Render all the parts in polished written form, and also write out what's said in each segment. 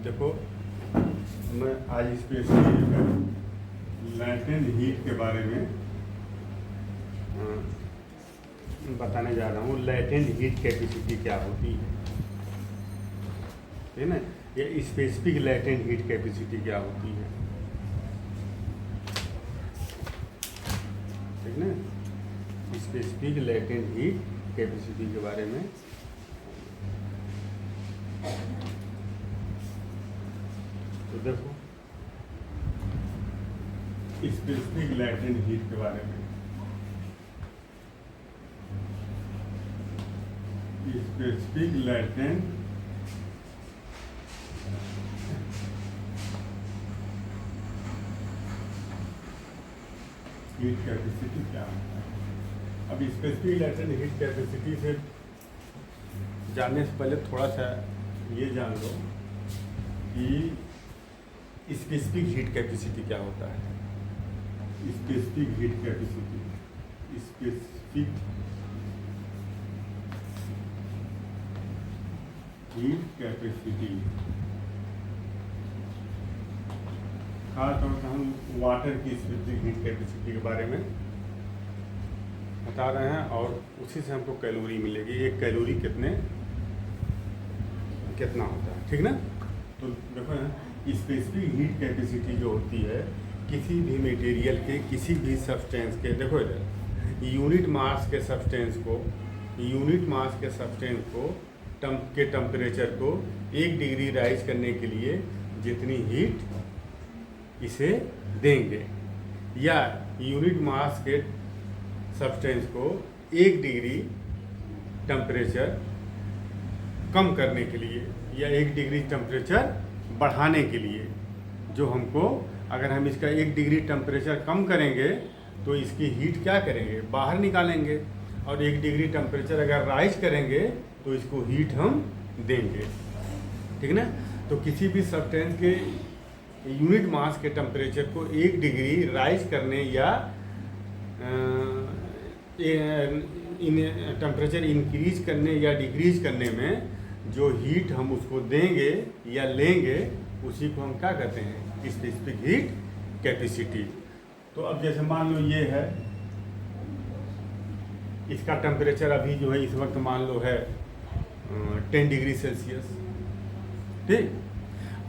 देखो, मैं आज स्पेशली लैटेंट हीट के बारे में बताने जा रहा हूँ। लैटेंट हीट कैपेसिटी क्या होती है, ठीक है ना। या स्पेसिफिक लैटेंट हीट कैपेसिटी क्या होती है, ठीक ना। स्पेसिफिक लैटेंट हीट कैपेसिटी के बारे में तो देखो, स्पेसिफिक लैटेंट हीट के बारे में, स्पेसिफिक लैटेंट हीट कैपेसिटी क्या होता है। अब स्पेसिफिक लैटेंट हीट कैपेसिटी से जानने से पहले थोड़ा सा ये जान लो कि स्पेसिफिक हीट कैपेसिटी क्या होता है। Specific heat capacity, specific heat capacity खासतौर से हम वाटर की स्पेसिफिक हीट कैपेसिटी के बारे में बता रहे हैं, और उसी से हमको कैलोरी मिलेगी। एक कैलोरी कितना होता है, ठीक ना। तो देखो, स्पेसिफिक हीट कैपेसिटी जो होती है किसी भी मटेरियल के, किसी भी सब्सटेंस के, देखो इधर यूनिट मास के सब्सटेंस को के टेम्परेचर को 1 डिग्री राइज करने के लिए जितनी हीट इसे देंगे, या यूनिट मास के सब्सटेंस को 1 डिग्री टेम्परेचर कम करने के लिए या 1 डिग्री टेम्परेचर बढ़ाने के लिए, जो हमको, अगर हम इसका 1 डिग्री टेम्परेचर कम करेंगे तो इसकी हीट क्या करेंगे, बाहर निकालेंगे, और 1 डिग्री टेम्परेचर अगर राइज करेंगे तो इसको हीट हम देंगे, ठीक ना। तो किसी भी सब्सटेंस के यूनिट मास के टेम्परेचर को 1 डिग्री राइज करने या टेम्परेचर इंक्रीज करने या डिक्रीज करने में जो हीट हम उसको देंगे या लेंगे, उसी को हम क्या कहते हैं, स्पेसिफिक हीट कैपेसिटी। तो अब जैसे मान लो ये है, इसका टेम्परेचर अभी जो है इस वक्त मान लो है 10 डिग्री सेल्सियस, ठीक।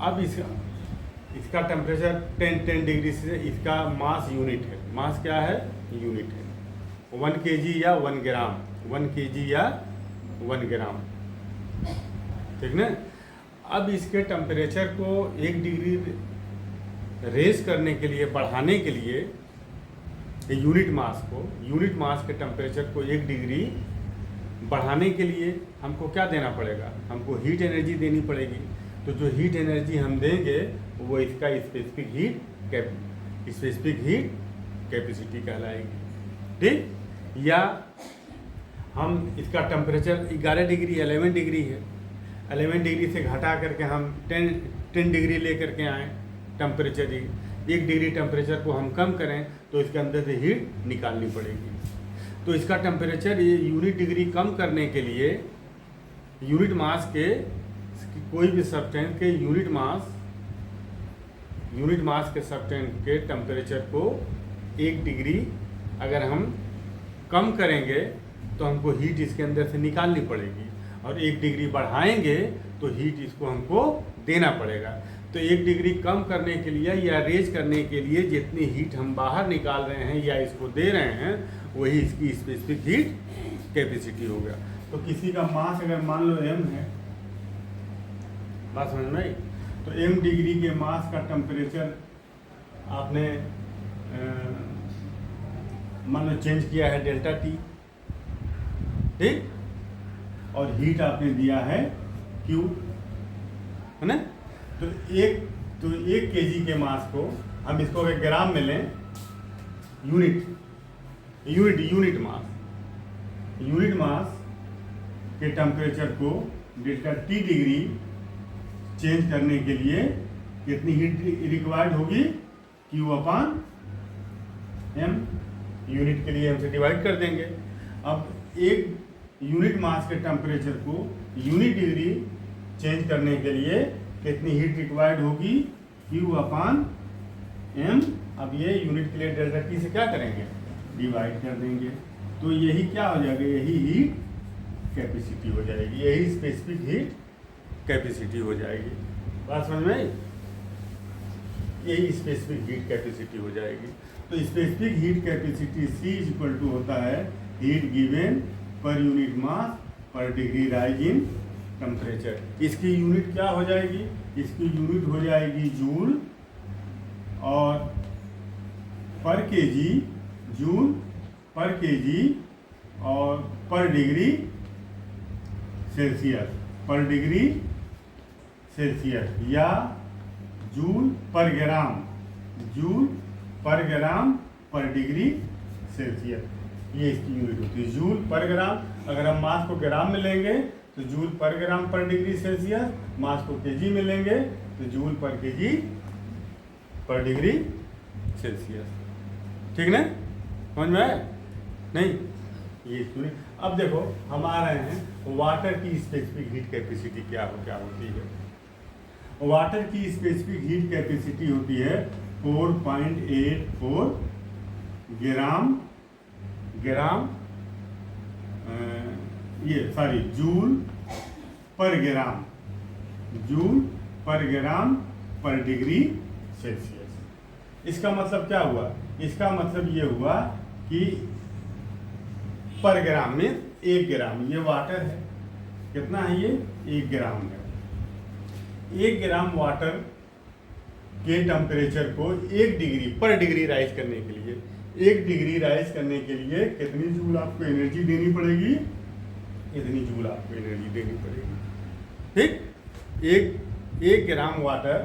अब इसका टेम्परेचर 10 डिग्री से, इसका मास यूनिट है, मास क्या है, यूनिट है 1 kg या 1 ग्राम, 1 kg या 1 ग्राम, ठीक ना। अब इसके टेम्परेचर को 1 डिग्री रेज करने के लिए, बढ़ाने के लिए, यूनिट मास के टेम्परेचर को 1 डिग्री बढ़ाने के लिए हमको क्या देना पड़ेगा, हमको हीट एनर्जी देनी पड़ेगी। तो जो हीट एनर्जी हम देंगे वो इसका स्पेसिफिक हीट कैपेसिटी कहलाएगी, ठीक। या हम इसका टेम्परेचर 11 डिग्री 11 डिग्री है, 11 डिग्री से घटा करके हम 10 डिग्री ले करके आएँ टेम्परेचर, 1 डिग्री टेम्परेचर को हम कम करें तो इसके अंदर से हीट निकालनी पड़ेगी। तो इसका टेम्परेचर ये यूनिट डिग्री कम करने के लिए, यूनिट मास के, कोई भी सब्सटेंस के यूनिट मास के सब्सटेंस के टेम्परेचर को 1 डिग्री अगर हम कम करेंगे तो हमको हीट इसके अंदर से निकालनी पड़ेगी, और 1 डिग्री बढ़ाएंगे तो हीट इसको हमको देना पड़ेगा। तो 1 डिग्री कम करने के लिए या रेज करने के लिए जितनी हीट हम बाहर निकाल रहे हैं या इसको दे रहे हैं, वही इसकी स्पेसिफिक हीट कैपेसिटी हो गया। तो किसी का मास अगर मान लो m है, बात समझ में आई, तो m डिग्री के मास का टेम्परेचर आपने मान लो चेंज किया है डेल्टा T, ठीक, और हीट आपने दिया है Q, है ना। तो 1 kg के मास को हम इसको अगर ग्राम में लें, यूनिट मास के टेम्परेचर को डेल्टा T डिग्री चेंज करने के लिए कितनी हीट रिक्वायर्ड होगी, Q/m, यूनिट के लिए हम से डिवाइड कर देंगे। अब 1 यूनिट मास के टेम्परेचर को यूनिट डिग्री चेंज करने के लिए कितनी हीट रिक्वायर्ड होगी, Q/m। अब ये यूनिट के लिए डेल्टा टी से क्या करेंगे, डिवाइड कर देंगे, तो यही क्या हो जाएगा, यही हीट कैपेसिटी हो जाएगी, यही स्पेसिफिक हीट कैपेसिटी हो जाएगी। बात समझ में आई, यही स्पेसिफिक हीट कैपेसिटी हो जाएगी। तो स्पेसिफिक हीट कैपेसिटी C = होता है heat given per unit mass per degree rise in temperature. इसकी यूनिट क्या हो जाएगी, इसकी यूनिट हो जाएगी जूल और पर केजी, जूल पर केजी और पर डिग्री सेल्सियस, पर डिग्री सेल्सियस, या जूल पर ग्राम, जूल पर ग्राम पर डिग्री सेल्सियस, ये इसकी यूनिट होती है, जूल पर ग्राम। अगर हम मास को ग्राम में लेंगे तो जूल पर ग्राम पर डिग्री सेल्सियस, मास को केजी में लेंगे तो जूल पर केजी पर डिग्री सेल्सियस। ठीक ना, समझ में आया नहीं, ये यूनिट। अब देखो हम आ रहे हैं वाटर की स्पेसिफिक हीट कैपेसिटी क्या होती है। वाटर की स्पेसिफिक हीट कैपेसिटी होती है 4.84 जूल पर ग्राम, जूल पर ग्राम पर डिग्री सेल्सियस। इसका मतलब क्या हुआ, इसका मतलब ये हुआ कि पर ग्राम में 1 ग्राम, ये वाटर है, कितना है ये, 1 ग्राम है। 1 ग्राम वाटर के टेम्परेचर को 1 डिग्री पर डिग्री राइज करने के लिए, 1 डिग्री राइज करने के लिए कितनी जूल आपको एनर्जी देनी पड़ेगी, इतनी जूल आपको एनर्जी देनी पड़ेगी। ठीक, 1 ग्राम वाटर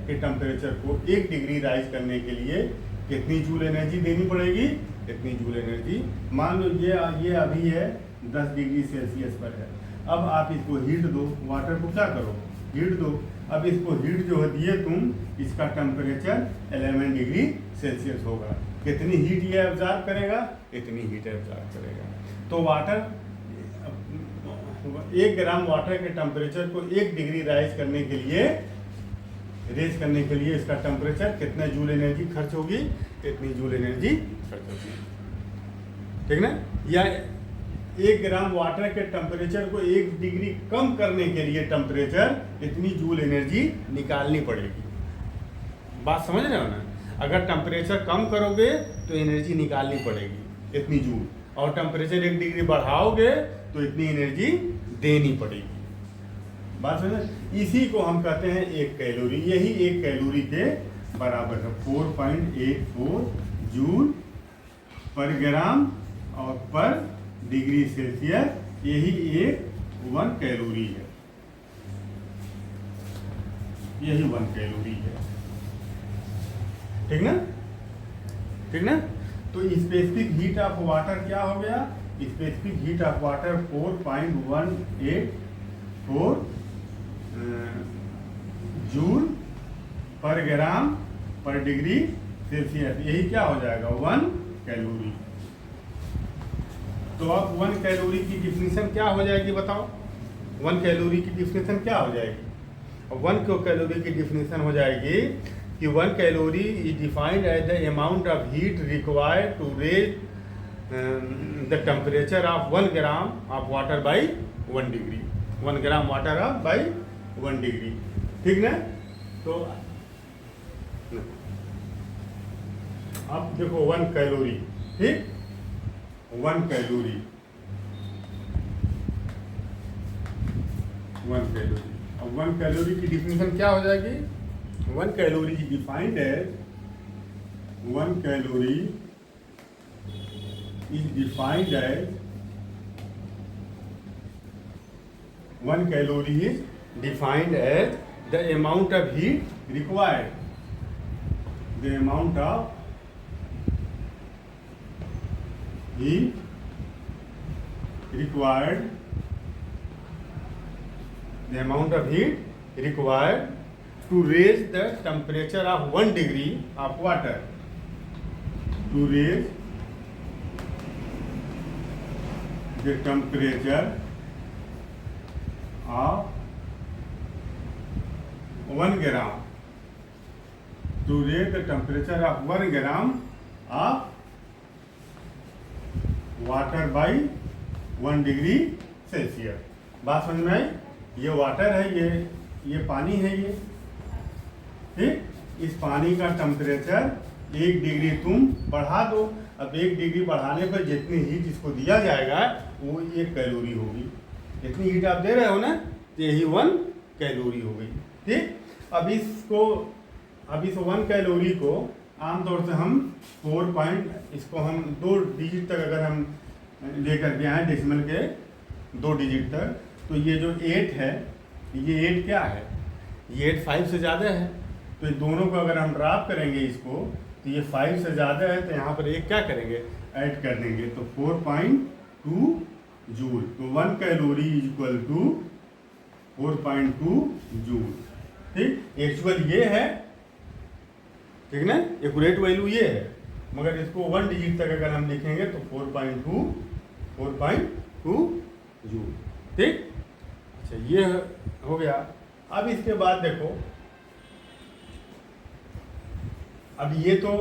के टेम्परेचर को 1 डिग्री राइज करने के लिए कितनी जूल एनर्जी देनी पड़ेगी, इतनी जूल एनर्जी। मान लो ये अभी है 10 डिग्री सेल्सियस पर है, अब आप इसको हीट दो, वाटर को क्या करो, हीट दो। अब इसको हीट जो है दिए तुम, इसका टेम्परेचर 11 डिग्री सेल्सियस होगा, कितनी हीट ये एब्जॉर्ब करेगा, इतनी हीट एब्जॉर्ब करेगा। तो वाटर 1 ग्राम वाटर के टेम्परेचर को 1 डिग्री राइज करने के लिए इसका टेम्परेचर कितने जूल एनर्जी खर्च होगी, इतनी जूल एनर्जी खर्च होगी। ठीक ना, या 1 ग्राम वाटर के टेम्परेचर को 1 डिग्री कम करने के लिए टेम्परेचर इतनी जूल एनर्जी निकालनी पड़ेगी। बात समझ रहे हो ना, अगर टेम्परेचर कम करोगे तो एनर्जी निकालनी पड़ेगी इतनी जूल, और टेम्परेचर 1 डिग्री बढ़ाओगे तो इतनी एनर्जी देनी पड़ेगी। बात समझ, इसी को हम कहते हैं 1 कैलोरी, यही 1 कैलोरी के बराबर है, 4.84 जूल पर ग्राम और पर डिग्री सेल्सियस, यही 1 कैलोरी है, यही 1 कैलोरी है। ठीक ना, ठीक ना। तो स्पेसिफिक हीट ऑफ वाटर क्या हो गया, specific heat of water 4.184 joule पर ग्राम पर डिग्री सेल्सियस, यही क्या हो जाएगा, 1 कैलोरी। तो अब 1 कैलोरी की डिफिनीशन क्या हो जाएगी बताओ, 1 कैलोरी की डिफिनीशन क्या हो जाएगी। 1 कैलोरी की डिफिनीशन हो जाएगी कि 1 calorie is defined as the amount of heat required to raise the temperature of 1 gram of water by 1 degree, 1 gram water of by 1 degree. ठीक ना, तो अब देखो 1 कैलोरी, ठीक, 1 कैलोरी, 1 कैलोरी। अब 1 कैलोरी की डिफिनीशन क्या हो जाएगी, 1 calorie is defined as, 1 calorie is defined as, 1 calorie is defined as the amount of heat required, the amount of heat required, the amount of heat required to raise the temperature of 1 degree of water, to raise the temperature of 1 gram to rate the temperature of 1 gram of water by 1 degree Celsius. बात समझ में आई? ये water है, ये पानी है, ये ठीक। इस पानी का टेम्परेचर 1 डिग्री तुम बढ़ा दो। अब 1 डिग्री बढ़ाने पर जितनी हीट इसको दिया जाएगा वो 1 कैलोरी होगी। जितनी हीट आप दे रहे हो ना, यही 1 कैलोरी हो गई, ठीक। अब इस 1 कैलोरी को आमतौर से हम इसको हम 2 डिजिट तक अगर हम लेकर के आए, डेसिमल के 2 डिजिट तक, तो ये जो 8 है, ये 8 क्या है? ये 8 5 से ज़्यादा है। तो इन दोनों को अगर हम ड्रॉप करेंगे इसको, तो ये 5 से ज़्यादा है, तो यहाँ पर एक क्या करेंगे, ऐड कर देंगे, तो 4.2 जूल। तो 1 calorie is equal to 4.2 joule, ठीक। एक्चुअल ये है, ठीक ना, एक्यूरेट वैल्यू ये है, मगर इसको 1 डिजिट तक अगर हम लिखेंगे तो 4.2 जूल, ठीक। अच्छा, ये हो गया। अब इसके बाद देखो, अब ये तो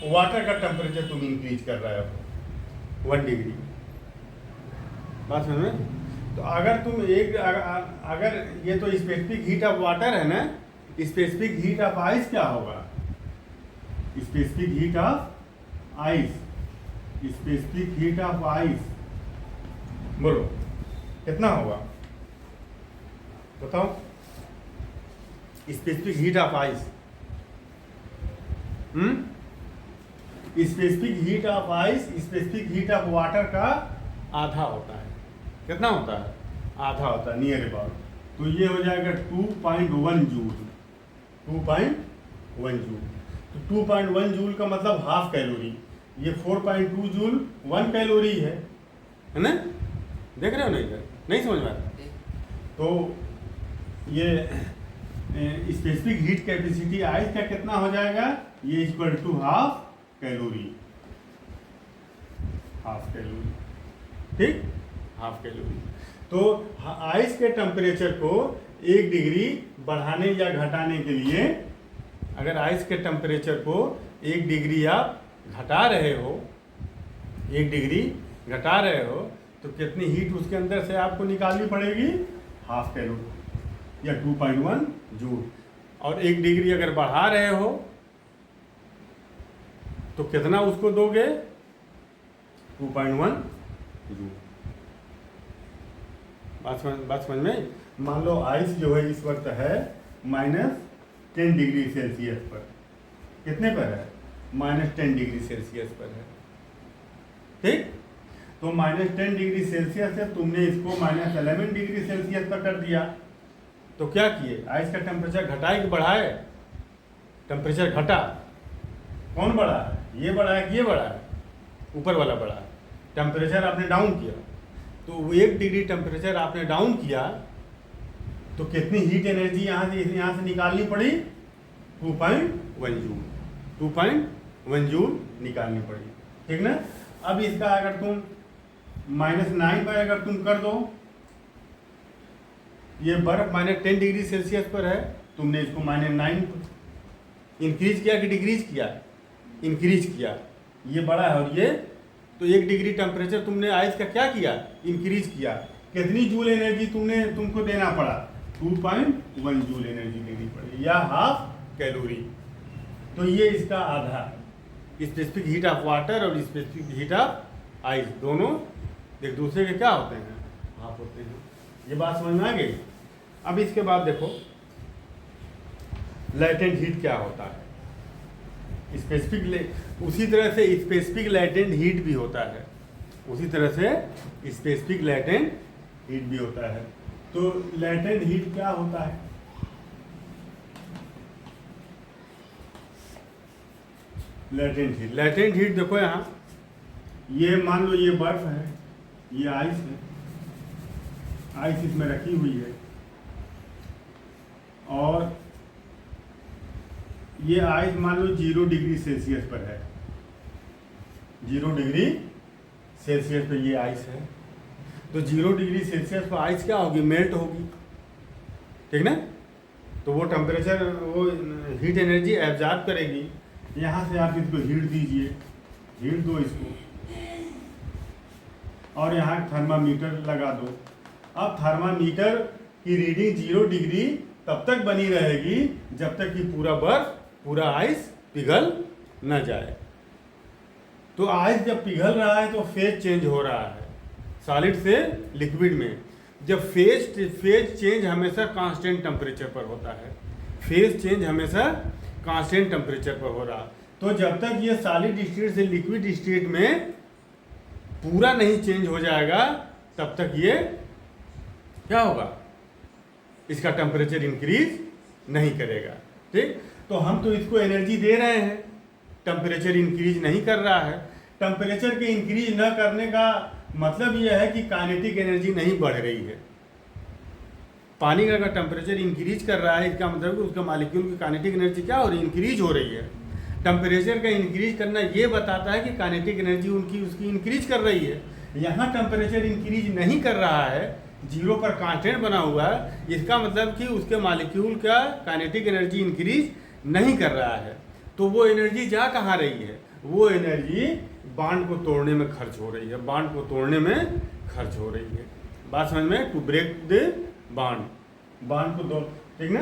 वाटर का टेम्परेचर तुम इंक्रीज कर रहे हो 1 डिग्री, बात समझ में? तो अगर तुम अगर ये तो स्पेसिफिक हीट ऑफ वाटर है ना, स्पेसिफिक हीट ऑफ आइस क्या होगा? Specific heat of ice, specific heat of ice बोलो कितना होगा, बताओ। Specific heat of ice, specific heat of ice specific heat of water का आधा होता है। कितना होता है? आधा होता है, नियर अबाउट। तो ये हो जाएगा 2.1 जूल, 2.1 जूल। तो 2.1 जूल का मतलब हाफ कैलोरी। ये 4.2 जूल 1 कैलोरी है ना? देख रहे हो? नहीं समझ में आ रहा? तो ये स्पेसिफिक हीट कैपेसिटी आइस का कितना हो जाएगा? ये इक्वल टू हाफ कैलोरी, ठीक, हाफ कैलोरी। तो आइस के टेम्परेचर को 1 डिग्री बढ़ाने या घटाने के लिए, अगर आइस के टेम्परेचर को 1 डिग्री आप घटा रहे हो, 1 डिग्री घटा रहे हो, तो कितनी हीट उसके अंदर से आपको निकालनी पड़ेगी? हाफ कैलोरी या 2.1 जूल। और 1 डिग्री अगर बढ़ा रहे हो तो कितना उसको दोगे? 2.1 जूल। बात समझ में? मान लो आइस जो है इस वक्त है -10 डिग्री सेल्सियस पर। कितने पर है? -10 डिग्री सेल्सियस पर है, ठीक। तो -10 डिग्री सेल्सियस से तुमने इसको -11 डिग्री सेल्सियस पर कर दिया। तो क्या किए? आइस का टेम्परेचर घटाए कि बढ़ाए? टेम्परेचर घटा। कौन बढ़ा है? ये बढ़ा है कि ये बढ़ा है? ऊपर वाला बढ़ा है। टेम्परेचर आपने डाउन किया, तो 1 डिग्री टेम्परेचर आपने डाउन किया, तो कितनी हीट एनर्जी यहाँ से निकालनी पड़ी? 2.1 जूल, 2.1 जूल निकालनी पड़ी, ठीक ना। अब इसका अगर तुम -9 पर अगर तुम कर दो, ये बर्फ -10 डिग्री सेल्सियस पर है, तुमने इसको -9 इंक्रीज किया कि डिक्रीज किया? इंक्रीज किया। ये बड़ा है और ये, तो 1 डिग्री टेम्परेचर तुमने आइस का क्या किया? इंक्रीज किया। कितनी जूल एनर्जी तुमको देना पड़ा? 2.1 जूल एनर्जी देनी पड़ी, या हाफ कैलोरी। तो ये इसका आधा। स्पेसिफिक हीट ऑफ वाटर और स्पेसिफिक हीट ऑफ आइस दोनों एक दूसरे के क्या होते हैं? हाफ होते हैं। ये बात समझ में आ गई? अब इसके बाद देखो लैटेंट हीट क्या होता है। उसी तरह से स्पेसिफिक लैटेंट हीट भी होता है, उसी तरह से स्पेसिफिक लैटेंट हीट भी होता है। तो लैटेंट हीट क्या होता है? लैटेंट हीट देखो यहाँ, ये मान लो ये बर्फ है, ये आइस है, आइस इसमें रखी हुई है, और ये आइस मान लो 0 डिग्री सेल्सियस पर है। 0 डिग्री सेल्सियस पर ये आइस है। तो 0 डिग्री सेल्सियस पर आइस क्या होगी? मेल्ट होगी, ठीक ना। तो वो टेम्परेचर, वो हीट एनर्जी एब्जॉर्ब करेगी। यहाँ से आप इसको हीट दीजिए, हीट दो इसको, और यहाँ थर्मामीटर लगा दो। अब थर्मामीटर की रीडिंग 0 डिग्री तब तक बनी रहेगी जब तक कि पूरा बर्फ, पूरा आइस पिघल न जाए। तो आइस जब पिघल रहा है तो फेज चेंज हो रहा है सॉलिड से लिक्विड में। जब फेज चेंज हमेशा कांस्टेंट टेम्परेचर पर होता है, फेज चेंज हमेशा कांस्टेंट टेम्परेचर पर हो रहा। तो जब तक ये सॉलिड स्टेट से लिक्विड स्टेट में पूरा नहीं चेंज हो जाएगा तब तक ये क्या होगा, इसका टेम्परेचर इंक्रीज नहीं करेगा। ठीक, तो हम तो इसको एनर्जी दे रहे हैं, टेम्परेचर इंक्रीज नहीं कर रहा है। टेम्परेचर के इंक्रीज न करने का मतलब यह है कि काइनेटिक एनर्जी नहीं बढ़ रही है। पानी का अगर टेम्परेचर इंक्रीज कर रहा है, इसका मतलब कि उसका मॉलिक्यूल की काइनेटिक एनर्जी क्या हो रही है, इंक्रीज हो रही है। टेम्परेचर का इंक्रीज करना ये बताता है कि काइनेटिक एनर्जी उसकी इंक्रीज कर रही है। यहाँ टेम्परेचर इंक्रीज नहीं कर रहा है, 0 पर कांस्टेंट बना हुआ है, इसका मतलब कि उसके मॉलिक्यूल का काइनेटिक एनर्जी इंक्रीज नहीं कर रहा है। तो वो एनर्जी जा कहाँ रही है, वो एनर्जी बॉन्ड को तोड़ने में खर्च हो रही है, बॉन्ड को तोड़ने में खर्च हो रही है। बात समझ में, टू ब्रेक द बॉन्ड को तोड़, ठीक ना।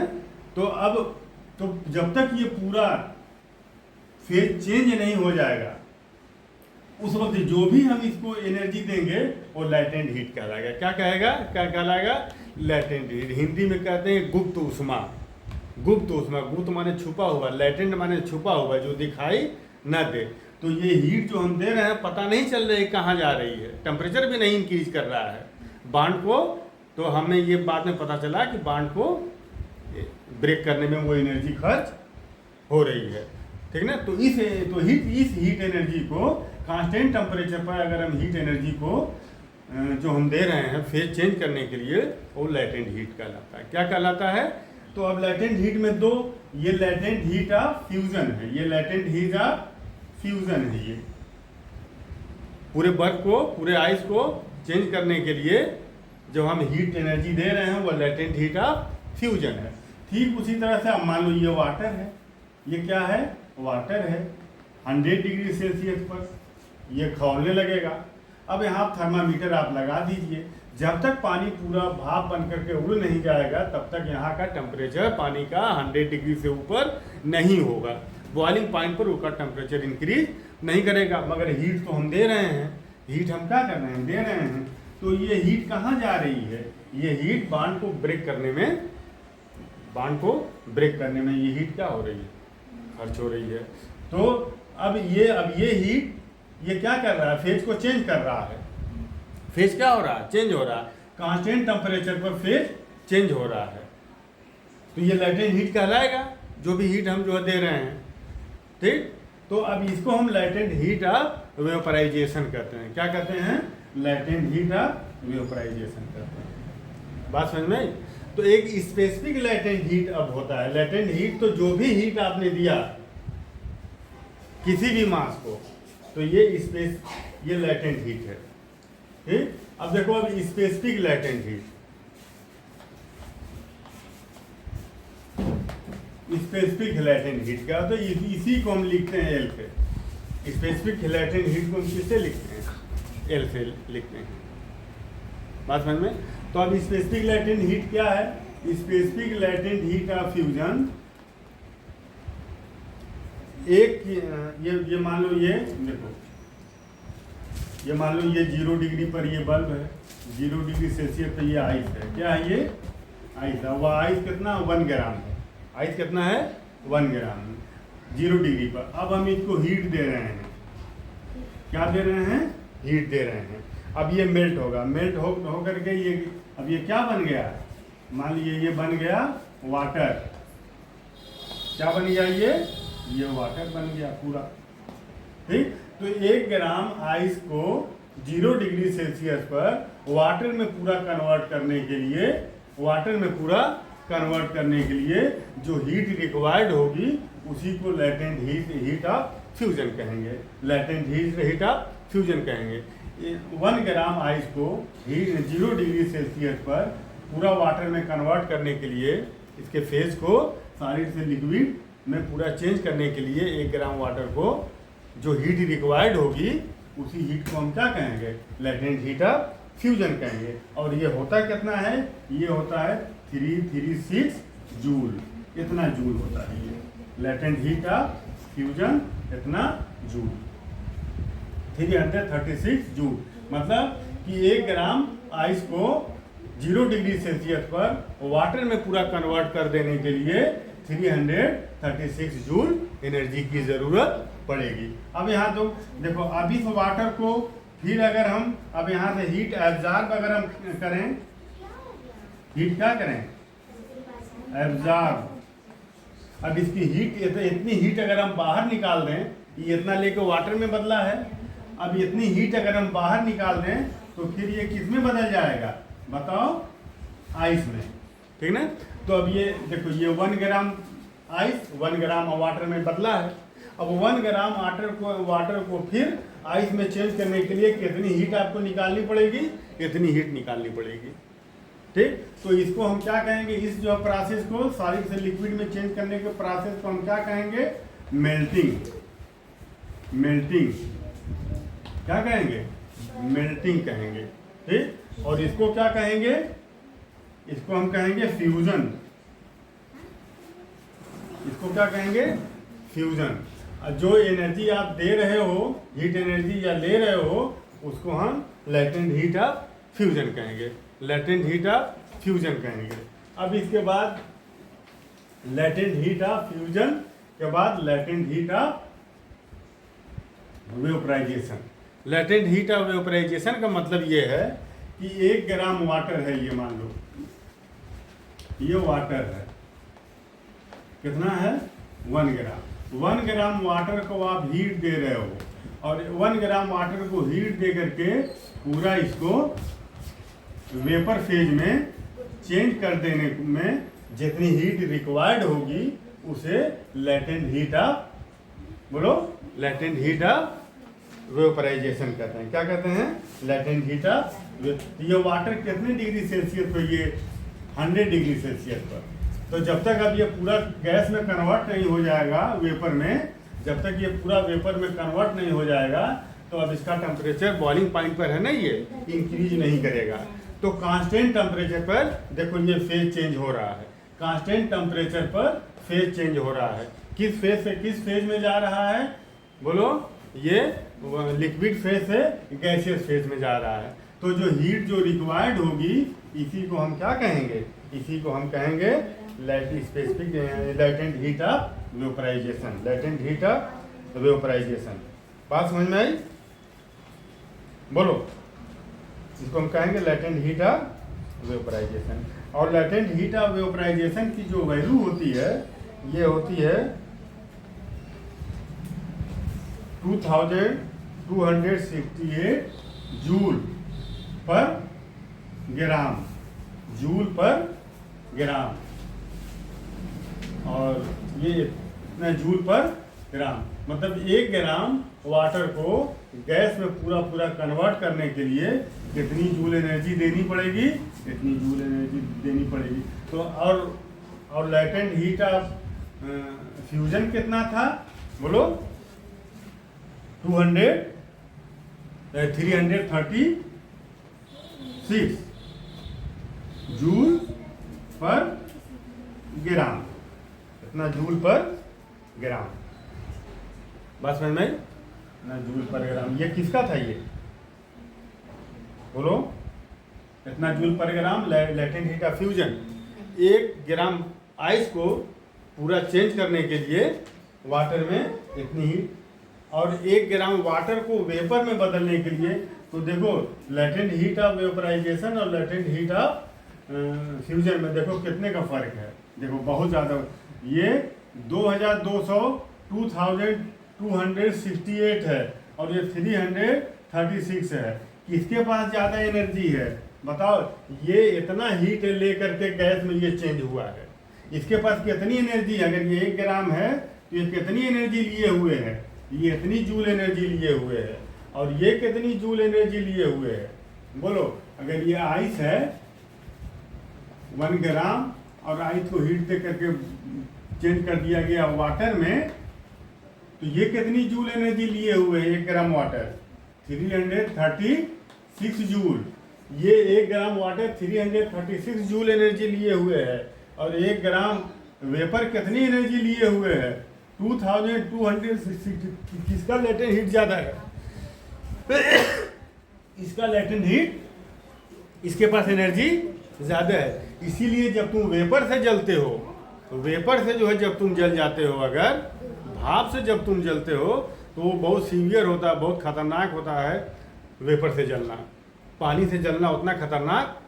तो अब तो जब तक ये पूरा फेज चेंज नहीं हो जाएगा उस वक्त जो भी हम इसको एनर्जी देंगे वो लैटेंट हीट कहलाएगा। क्या कहेगा, क्या कहलाएगा, लैटेंट हीट। हिंदी में कहते हैं गुप्त ऊष्मा। गुप्त ऊष्मा, गुप्त माने छुपा हुआ, लैटेंट माने छुपा हुआ, जो दिखाई न दे। तो ये हीट जो हम दे रहे हैं पता नहीं चल रही कहाँ जा रही है, टेम्परेचर भी नहीं इंक्रीज कर रहा है बॉन्ड को। तो हमें ये बाद में पता चला कि बॉन्ड को ब्रेक करने में वो एनर्जी खर्च हो रही है, ठीक ना। तो इस हीट एनर्जी को कांस्टेंट टेम्परेचर पर अगर हम हीट एनर्जी को जो हम दे रहे हैं फेज चेंज करने के लिए, वो लैटेंट हीट कहलाता है। क्या कहलाता है, तो अब लैटेंट हीट में दो, ये लैटेंट हीट ऑफ फ्यूजन है, ये लैटेंट हीट ऑफ फ्यूजन है। ये पूरे बर्फ को, पूरे आइस को चेंज करने के लिए जो हम हीट एनर्जी दे रहे हैं वो लैटेंट हीट ऑफ फ्यूजन है। ठीक उसी तरह से अब मान लो ये वाटर है, ये क्या है, वाटर है। 100 डिग्री सेल्सियस पर ये खौलने लगेगा। अब यहाँ थर्मामीटर आप लगा दीजिए, जब तक पानी पूरा भाप बन करके उड़ नहीं जाएगा तब तक यहाँ का टेम्परेचर पानी का 100 डिग्री से ऊपर नहीं होगा। बॉइलिंग पॉइंट पर उसका टेम्परेचर इंक्रीज नहीं करेगा। मगर हीट तो हम दे रहे हैं, हीट हम क्या कर रहे हैं, दे रहे हैं। तो ये हीट कहाँ जा रही है, ये हीट बॉन्ड को ब्रेक करने में, बॉन्ड को ब्रेक करने में ये हीट क्या हो रही है, खर्च हो रही है। तो अब ये हीट ये क्या कर रहा है, फेज को चेंज कर रहा है। फेज क्या हो रहा है, चेंज हो रहा है, कांस्टेंट टेम्परेचर पर फेज चेंज हो रहा है। तो ये लैटेंट हीट कहलाएगा, जो भी हीट हम जो दे रहे हैं। ठीक, तो अब इसको हम लैटेंट हीट ऑफ वेपोराइजेशन कहते हैं। क्या कहते हैं, लैटेंट हीट ऑफ वेपोराइजेशन कहते हैं। बात समझ में। तो एक स्पेसिफिक लैटेंट हीट अब होता है। लैटेंट हीट तो जो भी हीट आपने दिया किसी भी मास को, तो ये लैटेंट हीट है। ठीक, अब देखो अब specific latent heat, specific latent heat क्या होता है, इसी को हम लिखते हैं एल से। स्पेसिफिक लैटेंट हीट को हम किससे लिखते हैं, एल से लिखते हैं। बात समझ में। तो अब स्पेसिफिक लैटेंट हीट क्या है, specific latent heat of fusion एक, ये मान लो, ये देखो, ये मान लो ये 0 डिग्री पर ये बल्ब है, 0 डिग्री सेल्सियस पर ये आइस है। क्या है, ये आइस है। वह आइस कितना, 1 ग्राम है। आइस कितना है, 1 ग्राम, 0 डिग्री पर। अब हम इसको हीट दे रहे हैं। क्या दे रहे हैं, हीट दे रहे हैं। अब ये मेल्ट होगा, मेल्ट हो करके ये, अब ये क्या बन गया, मान लीजिए ये बन गया वाटर। क्या बन गया, ये वाटर बन गया पूरा। ठीक, तो 1 ग्राम आइस को 0 डिग्री सेल्सियस पर वाटर में पूरा कन्वर्ट करने के लिए, जो हीट रिक्वायर्ड होगी उसी को लैटेंट हीट ऑफ फ्यूजन कहेंगे। लैटेंट हीट ऑफ फ्यूजन कहेंगे। 1 ग्राम आइस को 0 डिग्री सेल्सियस पर पूरा वाटर में कन्वर्ट करने के लिए इसके फेज को सॉलिड से लिक्विड में पूरा चेंज करने के लिए 1 ग्राम वाटर को जो हीट रिक्वायर्ड होगी उसी हीट को हम क्या कहेंगे, लेटेंट हीट ऑफ फ्यूजन कहेंगे। और ये होता कितना है, ये होता है 336 जूल, इतना जूल होता है ये लेटेंट हीट ऑफ फ्यूजन, इतना जूल 336 जूल। मतलब कि 1 ग्राम आइस को 0 डिग्री सेल्सियस पर वाटर में पूरा कन्वर्ट कर देने के लिए 336 जूल एनर्जी की ज़रूरत पड़ेगी। अब यहाँ तो देखो, अब इस वाटर को फिर अगर हम अब यहाँ से हीट एब्जॉर्ब अगर हम करें, हीट क्या करें, एब्जॉर्ब। अब इसकी हीट इतनी हीट अगर हम बाहर निकाल दें, ये इतना लेके वाटर में बदला है, अब इतनी हीट अगर हम बाहर निकाल दें तो फिर ये किस में बदल जाएगा बताओ, आइस में, ठीक ना। तो अब ये देखो, ये 1 ग्राम आइस 1 ग्राम वाटर में बदला है। अब 1 ग्राम वाटर को फिर आइस में चेंज करने के लिए कितनी हीट आपको निकालनी पड़ेगी, इतनी हीट निकालनी पड़ेगी, ठीक। तो इसको हम क्या कहेंगे, इस जो प्रोसेस को सॉलिड से लिक्विड में चेंज करने के प्रोसेस को हम क्या कहेंगे, मेल्टिंग। मेल्टिंग क्या कहेंगे, मेल्टिंग कहेंगे, ठीक। और इसको क्या कहेंगे, इसको हम कहेंगे फ्यूजन। इसको क्या कहेंगे, फ्यूजन। जो एनर्जी आप दे रहे हो, हीट एनर्जी या ले रहे हो, उसको हम लेटेंट हीट ऑफ फ्यूजन कहेंगे, लेटेंट हीट ऑफ फ्यूजन कहेंगे। अब इसके बाद लेटेंट हीट ऑफ फ्यूजन के बाद latent heat of vaporisation. Latent heat of vaporisation का मतलब ये है कि 1 ग्राम वाटर है, ये मान लो ये वाटर है, कितना है 1 ग्राम। 1 ग्राम वाटर को आप हीट दे रहे हो, और 1 ग्राम वाटर को हीट दे करके पूरा इसको वेपर फेज में चेंज कर देने में जितनी हीट रिक्वायर्ड होगी उसे लेटेंट हीट ऑफ, बोलो, लेटेंट हीट ऑफ वेपोराइजेशन कहते हैं। क्या कहते हैं, लेटेंट हीट ऑफ। ये वाटर कितने डिग्री सेल्सियस पर, ये 100 डिग्री सेल्सियस पर। तो जब तक अब ये पूरा गैस में कन्वर्ट नहीं हो जाएगा वेपर में, जब तक ये पूरा वेपर में कन्वर्ट नहीं हो जाएगा, तो अब इसका टेम्परेचर बॉइलिंग पॉइंट पर है ना, ये इंक्रीज नहीं करेगा। तो कांस्टेंट टेम्परेचर पर देखो ये फेज चेंज हो रहा है, कांस्टेंट टेम्परेचर पर फेज चेंज हो रहा है। किस फेज से किस फेज में जा रहा है, बोलो, ये लिक्विड फेज से गैसियस फेज में जा रहा है। तो जो हीट जो रिक्वायर्ड होगी, इसी को हम क्या कहेंगे, इसी को हम कहेंगे specific latent heat of vaporisation, latent heat of vaporisation. बात समझ में आई, बोलो, इसको हम कहेंगे लेटेंट हीट ऑफ वेपोराइजेशन। और लेटेंट हीट ऑफ वेपोराइजेशन की जो वैल्यू होती है, ये होती है 2268 जूल पर ग्राम, जूल पर ग्राम। और ये इतना जूल पर ग्राम, मतलब 1 ग्राम वाटर को गैस में पूरा कन्वर्ट करने के लिए कितनी जूल एनर्जी देनी पड़ेगी, इतनी जूल एनर्जी देनी पड़ेगी। तो और लेटेंट हीट ऑफ फ्यूजन कितना था, बोलो, 336 जूल पर ग्राम, इतना जूल पर ग्राम। बस समझ में, ना जूल पर ग्राम। ये किसका था, ये बोलो, इतना जूल पर ग्राम latent heat of fusion. 1 gram ice को पूरा चेंज करने के लिए वाटर में इतनी हीट, और 1 ग्राम वाटर को वेपर में बदलने के लिए, तो देखो लेटेंट हीट ऑफ वेपोराइजेशन और लेटेंट हीट ऑफ फ्यूजन में देखो कितने का फर्क है, देखो बहुत ज़्यादा। ये 2268 है और ये 336 है। किसके पास ज़्यादा एनर्जी है बताओ, ये इतना हीट ले करके गैस में ये चेंज हुआ है, इसके पास कितनी एनर्जी है। अगर ये 1 ग्राम है तो ये कितनी एनर्जी लिए हुए है, ये इतनी जूल एनर्जी लिए हुए है, और ये कितनी जूल एनर्जी लिए हुए है, बोलो। अगर ये आइस है 1 ग्राम और आइस को हीट दे करके चेंज कर दिया गया वाटर में, तो ये कितनी जूल एनर्जी लिए हुए हैं 1 ग्राम वाटर? 336 जूल। ये 1 ग्राम वाटर 336 जूल एनर्जी लिए हुए है, और 1 ग्राम वेपर कितनी एनर्जी लिए हुए है? 2260। किसका लेटेंट हीट ज़्यादा है? इसका लेटेंट हीट, इसके पास एनर्जी ज़्यादा है। इसीलिए जब तुम वेपर से जलते हो, तो वेपर से जो है जब तुम जल जाते हो, अगर भाप से जब तुम जलते हो, तो वो बहुत सीवियर होता है, बहुत खतरनाक होता है वेपर से जलना। पानी से जलना उतना खतरनाक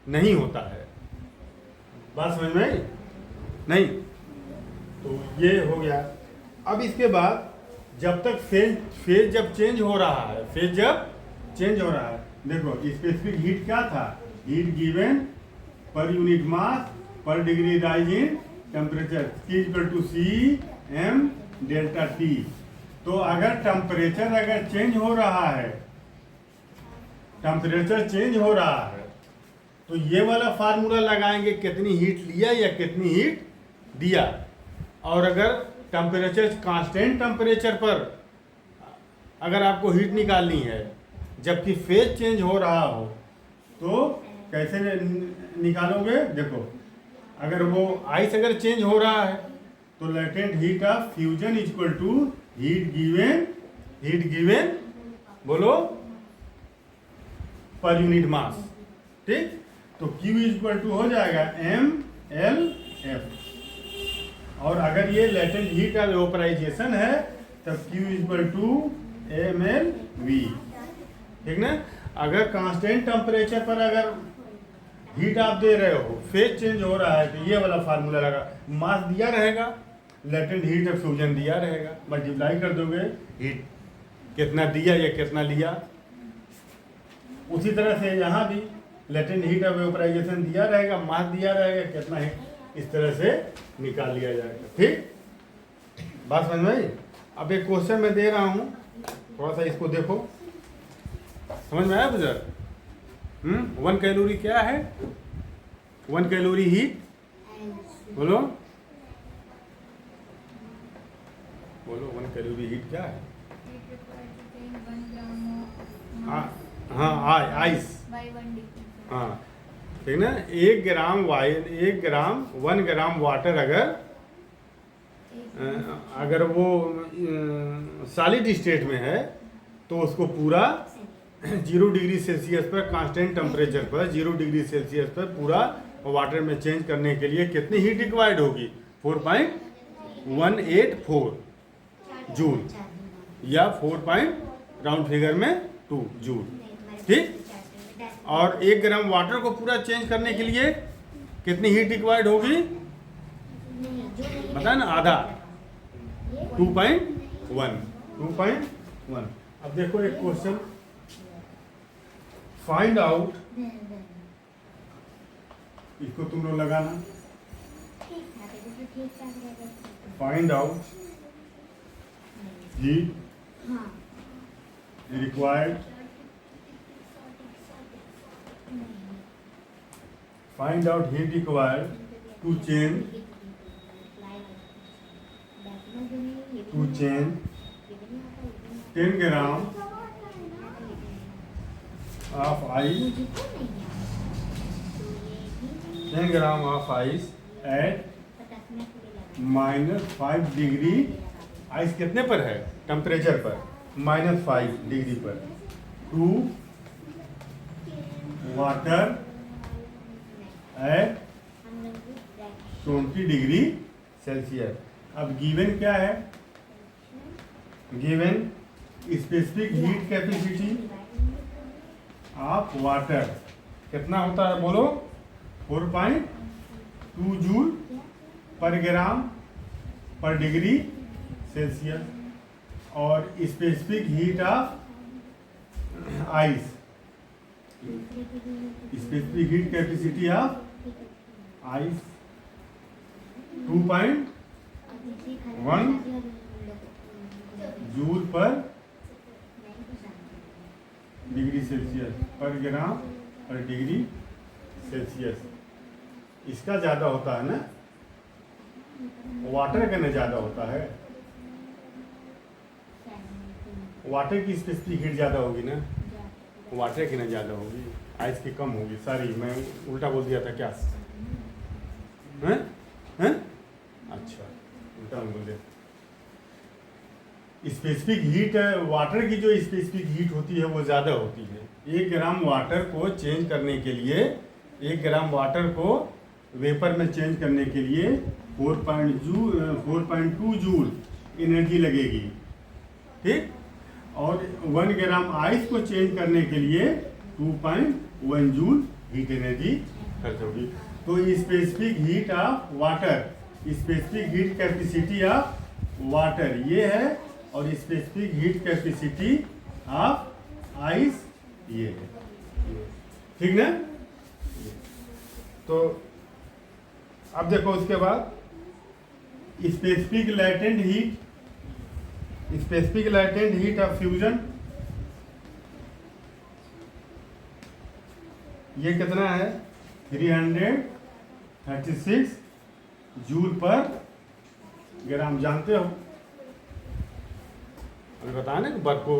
नहीं होता है। बात समझ में आई? नहीं? तो ये हो गया। अब इसके बाद जब तक फेज जब चेंज हो रहा है, फेज जब चेंज हो रहा है, देखो स्पेसिफिक हीट क्या था? Heat given per unit mass per degree rise in temperature equal to CM delta T। तो अगर टेम्परेचर अगर चेंज हो रहा है, टेम्परेचर चेंज हो रहा है, तो ये वाला फार्मूला लगाएंगे, कितनी हीट लिया या कितनी हीट दिया। और अगर टेम्परेचर कांस्टेंट टेम्परेचर पर अगर आपको हीट निकालनी है, जबकि फेज चेंज हो रहा हो, तो कैसे निकालोगे? देखो, अगर वो आइस अगर चेंज हो रहा है, तो latent heat of fusion equal to heat given बोलो पर यूनिट मास। ठीक? तो Q इक्वल टू हो जाएगा MLF। और अगर ये लेटेंट हीट ऑफ वेपोराइजेशन है, तब Q इक्वल टू MLV। ठीक ना? अगर कांस्टेंट टेम्परेचर पर अगर हीट आप दे रहे हो, फेज चेंज हो रहा है, तो ये वाला फार्मूला लगा, मास दिया रहेगा, लेटेंट हीट ऑफ फ्यूजन दिया रहेगा, मल्टीप्लाई कर दोगे, हीट कितना दिया या कितना लिया। उसी तरह से यहाँ भी लेटेंट हीट ऑफ वेपोराइजेशन दिया रहेगा, मास दिया रहेगा, कितना हीट, इस तरह से निकाल लिया जाएगा। ठीक? बात समझ में आई? अब एक क्वेश्चन मैं दे रहा हूँ, थोड़ा सा इसको देखो, समझ में आया बुजुर्ग? 1 कैलोरी क्या है? 1 कैलोरी हीट, बोलो बोलो 1 कैलोरी हीट क्या है? हाँ, आइस। हाँ, ठीक ना? 1 ग्राम 1 ग्राम वाटर अगर वो सॉलिड स्टेट में है, तो उसको पूरा 0 डिग्री सेल्सियस पर कांस्टेंट टेम्परेचर पर 0 डिग्री सेल्सियस पर पूरा वाटर में चेंज करने के लिए कितनी हीट रिक्वायर्ड होगी? 4.184 जूल, या 4 राउंड फिगर में 2 जूल। ठीक? और 1 ग्राम वाटर को पूरा चेंज करने के लिए कितनी हीट रिक्वायर्ड होगी? बता ना, आधा, 2.1। अब देखो एक क्वेश्चन, फाइंड आउट, इसको तुम लोग लगाना, find out heat required, find out heat required to change 10 gram of ice, 10 gram of ice at -5 degree. Ice कितने पर है? टेम्परेचर पर, -5 डिग्री पर, to water at 20 degree Celsius. अब गिवन क्या है? Given specific heat capacity of water कितना होता है? बोलो, 4.2 जूल पर ग्राम पर डिग्री सेल्सियस। और specific heat of ice, specific heat capacity of ice 2.1 joule पर डिग्री सेल्सियस पर ग्राम पर डिग्री सेल्सियस। इसका ज़्यादा होता है ना, वाटर का ना ज़्यादा होता है, वाटर की स्पेसिफिक हीट ज़्यादा होगी ना, वाटर की ना ज़्यादा होगी, आइस की कम होगी। सॉरी मैं उल्टा बोल दिया था क्या, हैं हैं, अच्छा उल्टा बोल दिया। स्पेसिफिक हीट वाटर की जो स्पेसिफिक हीट होती है वो ज़्यादा होती है। 1 ग्राम वाटर को चेंज करने के लिए, 1 ग्राम वाटर को वेपर में चेंज करने के लिए 4.2 जूल एनर्जी लगेगी, ठीक। और 1 ग्राम आइस को चेंज करने के लिए 2.1 जूल हीट एनर्जी खर्च होगी। तो specific heat of water, specific heat capacity of water ये है, और specific heat capacity of ice ये है, ठीक ना। तो अब देखो उसके बाद specific latent heat, specific latent heat of fusion ये कितना है, 336 जूल पर ग्राम। जानते हो अभी बताया ना बर्फ को,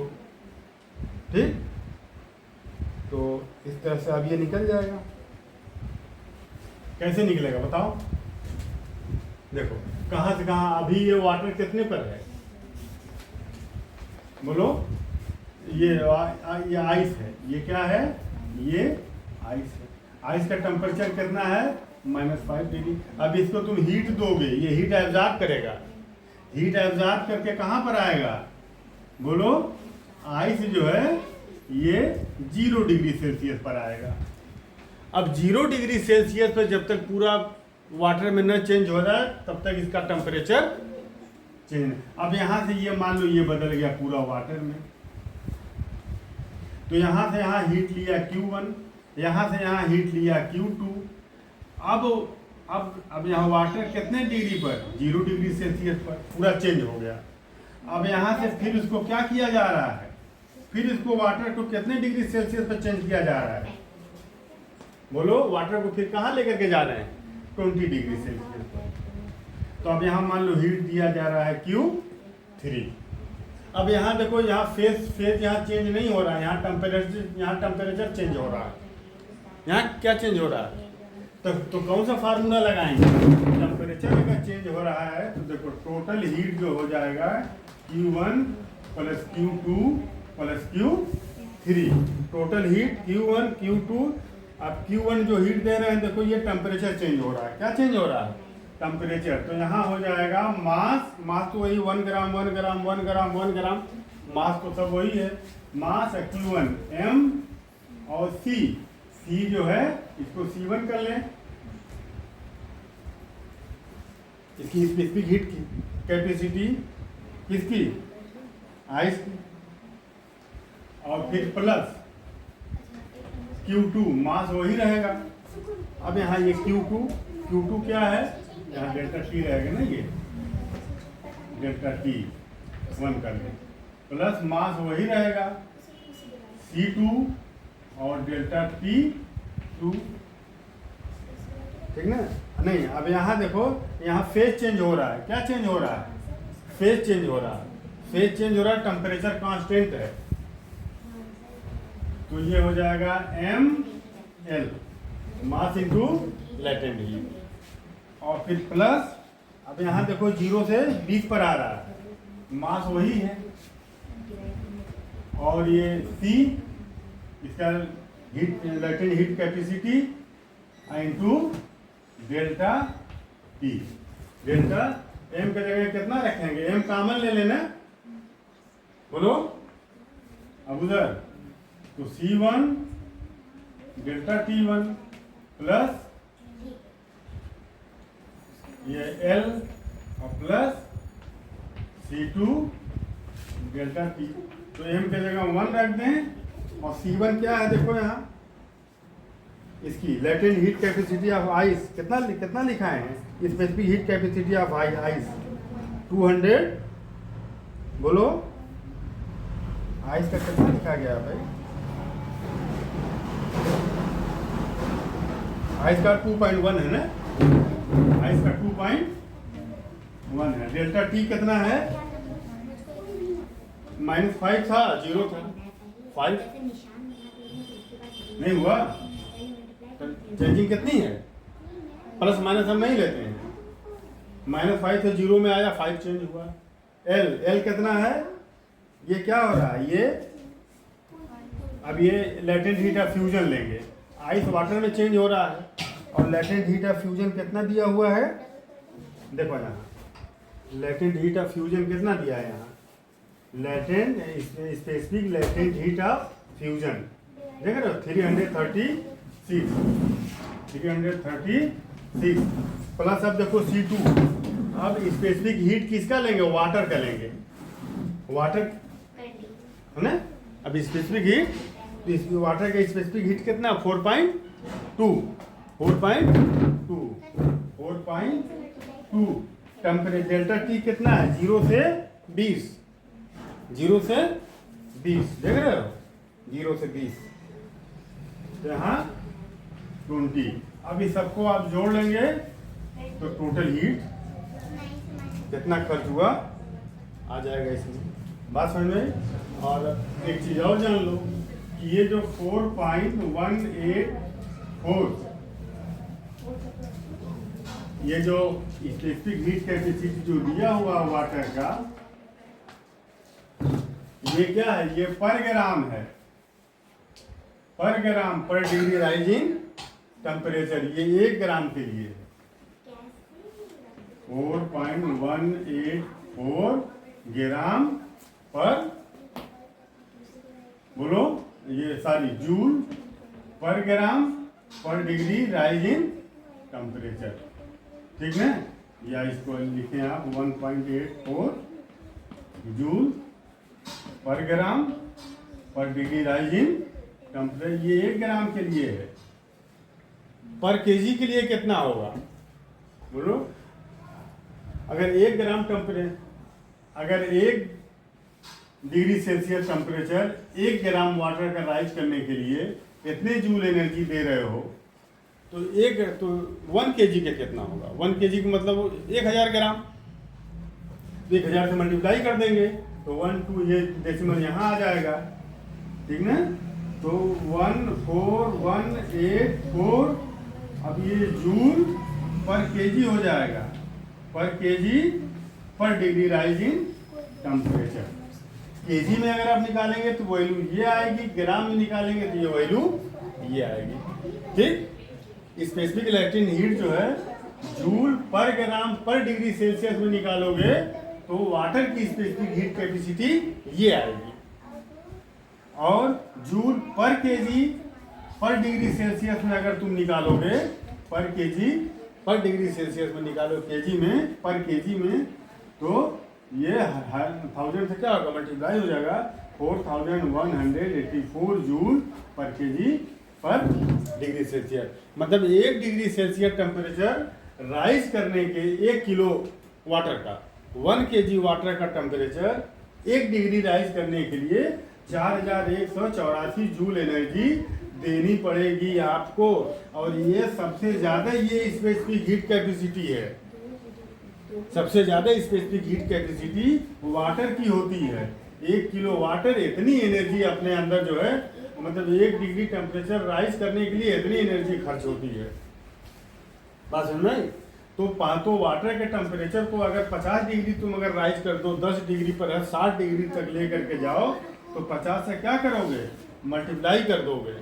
ठीक। तो इस तरह से अब ये निकल जाएगा। कैसे निकलेगा बताओ, देखो कहाँ से कहाँ। अभी ये वाटर कितने पर है बोलो, ये आइस है, ये क्या है, ये आइस है। आइस का टेम्परेचर कितना है, -5 डिग्री। अब इसको तुम हीट दोगे, ये हीट एब्जॉर्ब करेगा, हीट एब्जॉर्ब करके कहाँ पर आएगा बोलो, आइस जो है ये 0 डिग्री सेल्सियस पर आएगा। अब 0 डिग्री सेल्सियस पर जब तक पूरा वाटर में न चेंज हो रहा है तब तक इसका टेम्परेचर चेंज। अब यहाँ से ये मान लो ये बदल गया पूरा वाटर में, तो यहाँ से यहाँ हीट लिया Q1, यहाँ से यहाँ हीट लिया Q2। अब यहाँ वाटर कितने डिग्री पर, 0 डिग्री सेल्सियस पर पूरा चेंज हो गया। अब यहाँ से फिर उसको क्या किया जा रहा है, फिर इसको वाटर को कितने डिग्री सेल्सियस पर चेंज किया जा रहा है बोलो, वाटर को फिर कहाँ लेकर के जा रहे हैं, 20 डिग्री सेल्सियस पर। तो अब यहाँ मान लो हीट दिया जा रहा है Q3। अब यहाँ देखो, यहाँ फेज यहाँ चेंज नहीं हो रहा है, यहाँ टेम्परेचर चेंज हो रहा है। यहाँ क्या चेंज हो रहा है, तो कौन सा फार्मूला लगाएंगे, टेम्परेचर अगर चेंज हो रहा है तो देखो टोटल हीट जो हो जाएगा Q1 + Q2 + Q3। Total heat Q1 Q2। अब Q1 जो हीट दे रहे हैं देखो ये टेम्परेचर चेंज हो रहा है, क्या चेंज हो रहा है, टेम्परेचर। तो यहाँ हो जाएगा मास तो वही 1 ग्राम मास तो सब वही है। मास Q1 M और C जो है इसको C1 कर लें, इसकी स्पेसिफिक हीट की कैपेसिटी किसकी, आइस की। और फिर प्लस Q2 मास वही रहेगा। अब यहाँ ये Q2 क्या है, यहाँ डेल्टा T रहेगा ना, ये डेल्टा T1 कर लें, प्लस मास वही रहेगा C2 और डेल्टा T2, ठीक ना। नहीं अब यहाँ देखो, यहाँ फेज चेंज हो रहा है, क्या चेंज हो रहा है, फेज चेंज हो रहा है, टेम्परेचर कांस्टेंट है। तो ये हो जाएगा ML mass into latent heat, और फिर प्लस अब यहाँ देखो 0 से 20 पर आ रहा है, मास वही है, और ये C इसका heat latent heat capacity into delta T। Delta M के जगह कितना रखेंगे, M कॉमन ले लेना बोलो अब उधर, तो C1 डेल्टा T1 प्लस ये L और प्लस C2 डेल्टा T। तो M के जगह 1 रख दें, और C1 क्या है देखो यहाँ, इसकी latent heat capacity of ice कितना लिखा है, specific heat capacity of ice 200। बोलो आइस का कितना लिखा गया भाई, आई इसका 2.1 है ना, आई इसका 2.1 है। डेल्टा टी कितना है? -5 था, 0 था, 5 नहीं हुआ। तो चेंजिंग कितनी है? प्लस माइनस हम नहीं लेते हैं, -5 से 0 में आया, 5 चेंज हुआ। एल कितना है? ये क्या हो रहा है? ये अब ये लेटेंट हीट ऑफ फ्यूजन लेंगे, आइस वाटर में चेंज हो रहा है। और लेटेंट हीट ऑफ फ्यूजन कितना दिया हुआ है? देखो यहाँ लेटेंट हीट ऑफ फ्यूजन कितना दिया है यहाँ, latent specific latent heat of fusion देख रहे हो 336 प्लस। अब देखो C2, अब स्पेसिफिक हीट किसका लेंगे? वाटर का लेंगे, वाटर है ना। अब स्पेसिफिक हीट, वाटर का स्पेसिफिक हीट कितना? 4.2 टेम्परेचर। डेल्टा टी कितना है? 0 से 20 देख रहे हो, 0 से 20, यहाँ 20। अब इस सबको आप जोड़ लेंगे तो टोटल हीट कितना खर्च हुआ आ जाएगा इसमें, बात समझ में। और एक चीज और जान लो कि ये जो 4.184 ये जो स्पेसिफिक हीट कैपेसिटी जो दिया हुआ वाटर का, ये क्या है? ये पर ग्राम है, पर ग्राम पर डिग्री राइजिंग टेम्परेचर, ये 1 ग्राम के लिए है। 4.184 ग्राम पर, बोलो ये सॉरी, जूल पर ग्राम पर डिग्री राइजिंग टेम्परेचर, ठीक है। या इसको लिखें आप 1.84 जूल पर ग्राम पर डिग्री राइजिंग टेम्परेचर, ये 1 ग्राम के लिए है। पर केजी के लिए कितना होगा बोलो? अगर 1 ग्राम टेम्परेचर, अगर 1 degree Celsius temperature 1 gram water का राइज करने के लिए इतने जूल एनर्जी दे रहे हो, तो 1 केजी का कितना होगा? 1 केजी का मतलब 1000 ग्राम, 1000 से मल्टीप्लाई कर देंगे तो 1 2 ये डेसिमल यहाँ आ जाएगा, ठीक ना। तो 14184, अब ये जूल पर केजी हो जाएगा, पर केजी पर डिग्री राइजिंग टेम्परेचर। केजी में अगर आप निकालेंगे तो वैल्यू ये आएगी, ग्राम में निकालेंगे तो ये वैल्यू ये आएगी, ठीक। स्पेसिफिक लेटेंट हीट जो है जूल पर ग्राम पर डिग्री सेल्सियस में निकालोगे तो वाटर की स्पेसिफिक हीट कैपेसिटी ये आएगी, और जूल पर केजी पर डिग्री सेल्सियस में अगर तुम निकालोगे, पर केजी पर डिग्री सेल्सियस में निकालो केजी में, पर केजी में, तो ये 1000 से क्या होगा? मल्टीप्लाई हो जाएगा 4184 जूल पर केजी पर डिग्री सेल्सियस। मतलब 1 डिग्री सेल्सियस टेम्परेचर राइज करने के 1 किलो वाटर का, 1 केजी वाटर का टेम्परेचर 1 डिग्री राइज करने के लिए 4184 जूल एनर्जी देनी पड़ेगी आपको। और ये सबसे ज्यादा ये स्पेसिफिक हीट कैपेसिटी है, सबसे ज्यादा स्पेसिफिक हीट कैपेसिटी वाटर की होती है। 1 किलो वाटर इतनी एनर्जी अपने अंदर जो है, मतलब 1 डिग्री टेम्परेचर राइज करने के लिए इतनी एनर्जी खर्च होती है, बात समझ में। तो वाटर के टेम्परेचर को अगर 50 डिग्री तुम अगर राइज कर दो, 10 डिग्री पर 60 डिग्री तक ले करके जाओ, तो 50 से क्या करोगे? मल्टीप्लाई कर दोगे।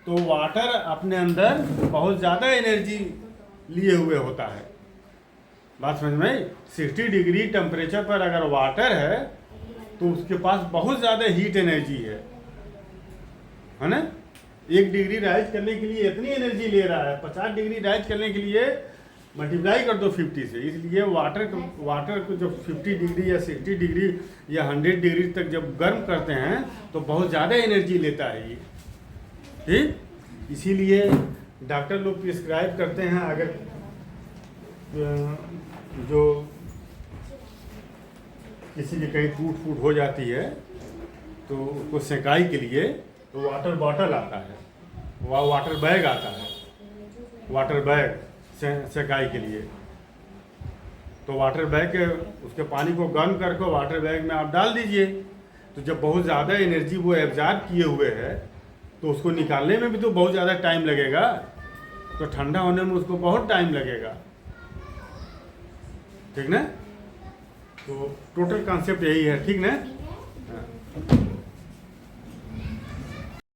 तो वाटर अपने अंदर बहुत ज़्यादा एनर्जी लिए हुए होता है, बात समझ में। 60 डिग्री टेम्परेचर पर अगर वाटर है तो उसके पास बहुत ज़्यादा हीट एनर्जी है ना। 1 डिग्री राइज करने के लिए इतनी एनर्जी ले रहा है, 50 डिग्री राइज करने के लिए मल्टीप्लाई कर दो 50 से। इसलिए वाटर को जब 50 डिग्री या 60 डिग्री या 100 डिग्री तक जब गर्म करते हैं तो बहुत ज़्यादा एनर्जी लेता है ये, ठीक। इसीलिए डॉक्टर लोग प्रिस्क्राइब करते हैं, अगर जो किसी की कहीं टूट फूट हो जाती है तो उसको सेकाई के लिए तो वाटर बॉटल आता है, वह वाटर बैग आता है, वाटर बैग सेकाई के लिए। तो वाटर बैग उसके पानी को गर्म करके वाटर बैग में आप डाल दीजिए। तो जब बहुत ज़्यादा एनर्जी वो एब्जॉर्ब किए हुए है तो उसको निकालने में भी तो बहुत ज़्यादा टाइम लगेगा, तो ठंडा होने में उसको बहुत टाइम लगेगा, ठीक ना। तो टोटल कॉन्सेप्ट यही है, ठीक ना।